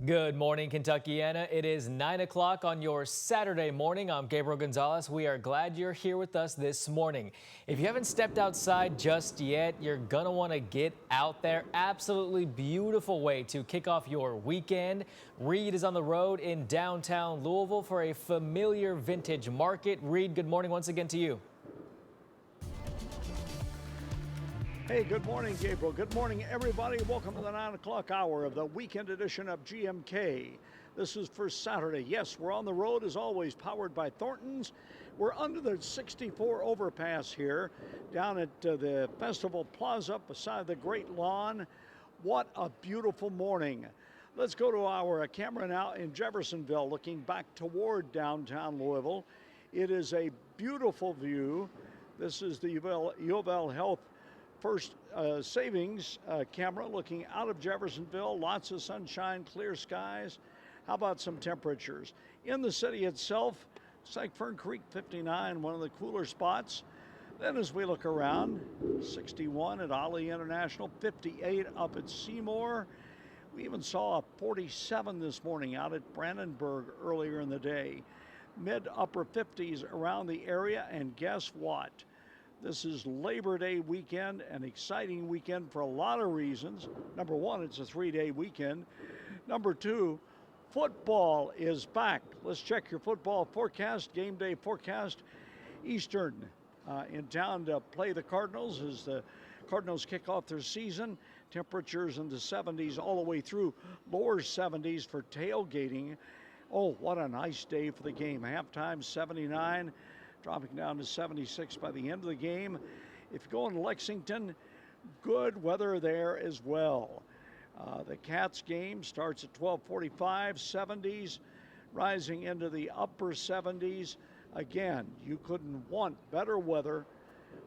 Good morning, Kentuckiana. It is 9 o'clock on your Saturday morning. I'm Gabriel Gonzalez. We are glad you're here with us this morning. If you haven't stepped outside just yet, you're going to want to get out there. Absolutely beautiful way to kick off your weekend. Reed is on the road in downtown Louisville for a familiar vintage market. Reed, good morning once again to you. Hey, good morning, Gabriel. Good morning, everybody. Welcome to the 9 o'clock hour of the weekend edition of GMK. This is for Saturday. Yes, we're on the road as always, powered by Thornton's. We're under the 64 overpass here, down at the Festival Plaza beside the Great Lawn. What a beautiful morning. Let's go to our camera now in Jeffersonville, looking back toward downtown Louisville. It is a beautiful view. This is the U of L Health First Savings camera looking out of Jeffersonville. Lots of sunshine, clear skies. How about some temperatures? In the city itself, it's like Fern Creek 59, one of the cooler spots. Then as we look around, 61 at Ali International, 58 up at Seymour. We even saw a 47 this morning out at Brandenburg earlier in the day. Mid-upper 50s around the area, and guess what? This is Labor Day weekend, an exciting weekend for a lot of reasons. Number one, it's a 3-day weekend. Number two, football is back. Let's check your football forecast, game day forecast. Eastern in town to play the Cardinals as the Cardinals kick off their season. Temperatures in the 70s all the way through, lower 70s for tailgating. Oh, what a nice day for the game. Halftime 79. Dropping down to 76 by the end of the game. If you go in Lexington, good weather there as well. The Cats game starts at 12:45, 70s, rising into the upper 70s. Again, you couldn't want better weather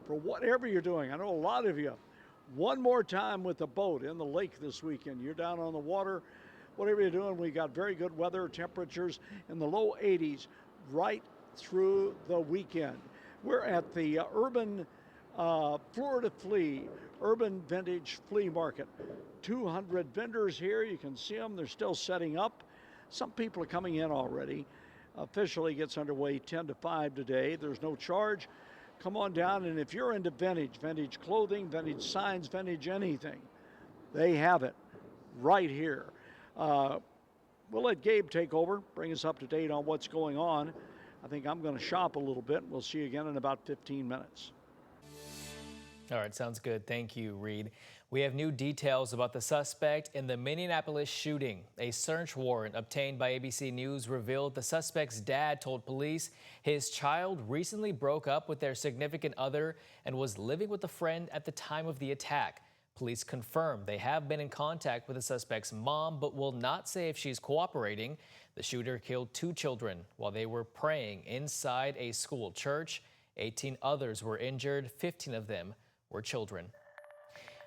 for whatever you're doing. I know a lot of you, one more time with the boat in the lake this weekend. You're down on the water, whatever you're doing, we got very good weather, temperatures in the low 80s right through the weekend. We're at the Urban Florida Flea, Urban Vintage Flea Market. 200 vendors here. You can see them. They're still setting up. Some people are coming in already. Officially gets underway 10 to 5 today. There's no charge. Come on down, and if you're into vintage clothing, vintage signs, vintage anything, they have it right here. We'll let Gabe take over, bring us up to date on what's going on. I think I'm going to shop a little bit. We'll see you again in about 15 minutes. All right, sounds good. Thank you, Reed. We have new details about the suspect in the Minneapolis shooting. A search warrant obtained by ABC News revealed the suspect's dad told police his child recently broke up with their significant other and was living with a friend at the time of the attack. Police confirm they have been in contact with the suspect's mom, but will not say if she's cooperating. The shooter killed 2 children while they were praying inside a school church. 18 others were injured. 15 of them were children.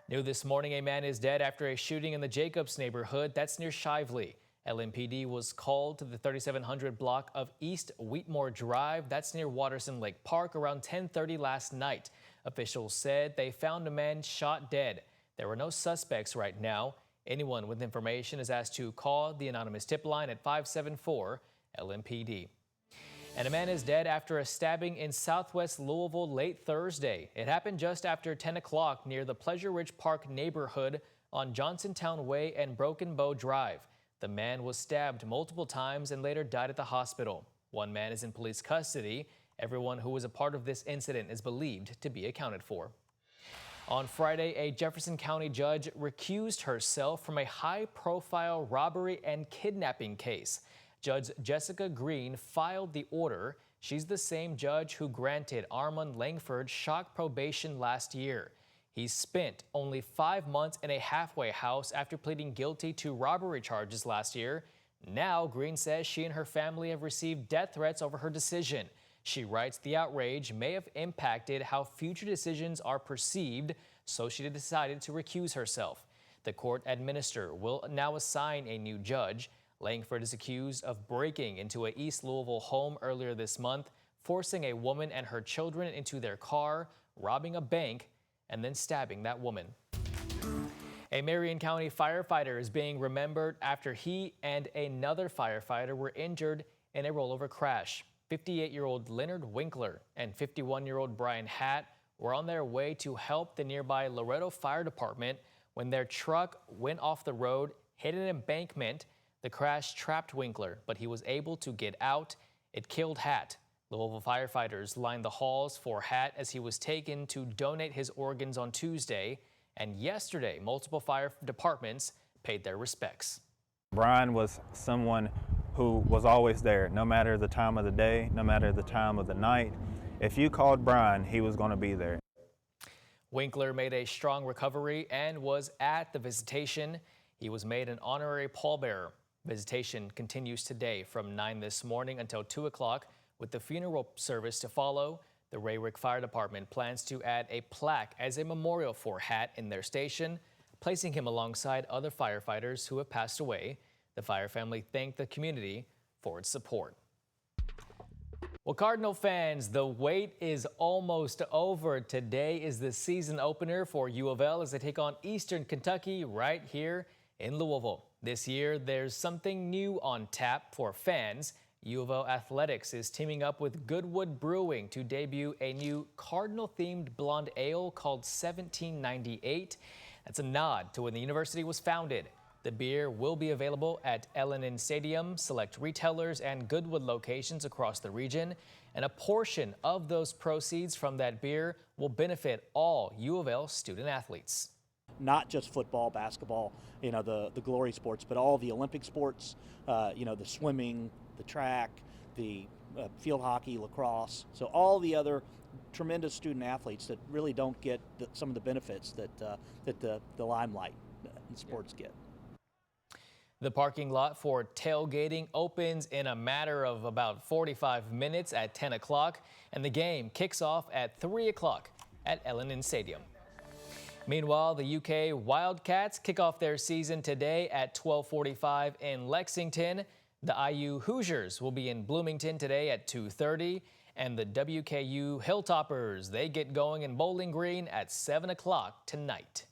New this morning, a man is dead after a shooting in the Jacobs neighborhood. That's near Shively. LMPD was called to the 3700 block of East Wheatmore Drive. That's near Watterson Lake Park around 10:30 last night. Officials said they found a man shot dead. There were no suspects right now. Anyone with information is asked to call the anonymous tip line at 574 LMPD. And a man is dead after a stabbing in southwest Louisville late Thursday. It happened just after 10 o'clock near the Pleasure Ridge Park neighborhood on Johnsontown Way and Broken Bow Drive. The man was stabbed multiple times and later died at the hospital. One man is in police custody. Everyone who was a part of this incident is believed to be accounted for. On Friday, a Jefferson County judge recused herself from a high-profile robbery and kidnapping case. Judge Jessica Green filed the order. She's the same judge who granted Armand Langford shock probation last year. He spent only 5 months in a halfway house after pleading guilty to robbery charges last year. Now, Green says she and her family have received death threats over her decision. She writes the outrage may have impacted how future decisions are perceived, so she decided to recuse herself. The court administrator will now assign a new judge. Langford is accused of breaking into a East Louisville home earlier this month, forcing a woman and her children into their car, robbing a bank, and then stabbing that woman. A Marion County firefighter is being remembered after he and another firefighter were injured in a rollover crash. 58-year-old Leonard Winkler and 51-year-old Brian Hatt were on their way to help the nearby Loretto Fire Department when their truck went off the road, hit an embankment. The crash trapped Winkler, but he was able to get out. It killed Hatt. Louisville firefighters lined the halls for Hatt as he was taken to donate his organs on Tuesday. And yesterday, multiple fire departments paid their respects. Brian was someone who was always there, no matter the time of the day, no matter the time of the night. If you called Brian, he was going to be there. Winkler made a strong recovery and was at the visitation. He was made an honorary pallbearer. Visitation continues today from 9 this morning until 2 o'clock with the funeral service to follow. The Raywick Fire Department plans to add a plaque as a memorial for Hatt in their station, placing him alongside other firefighters who have passed away. The fire family thanked the community for its support. Well, Cardinal fans, the wait is almost over. Today is the season opener for U of L as they take on Eastern Kentucky right here in Louisville. This year, there's something new on tap for fans. U of L Athletics is teaming up with Goodwood Brewing to debut a new Cardinal-themed blonde ale called 1798. That's a nod to when the university was founded. The beer will be available at L&N Stadium, select retailers, and Goodwood locations across the region. And a portion of those proceeds from that beer will benefit all U of L student athletes. Not just football, basketball, the glory sports, but all the Olympic sports, the swimming, the track, the field hockey, lacrosse. So all the other tremendous student athletes that really don't get some of the benefits that the limelight and sports get. The parking lot for tailgating opens in a matter of about 45 minutes at 10 o'clock, and the game kicks off at 3 o'clock at L&N Stadium. Meanwhile, the UK Wildcats kick off their season today at 12:45 in Lexington. The IU Hoosiers will be in Bloomington today at 2:30, and the WKU Hilltoppers, they get going in Bowling Green at 7 o'clock tonight.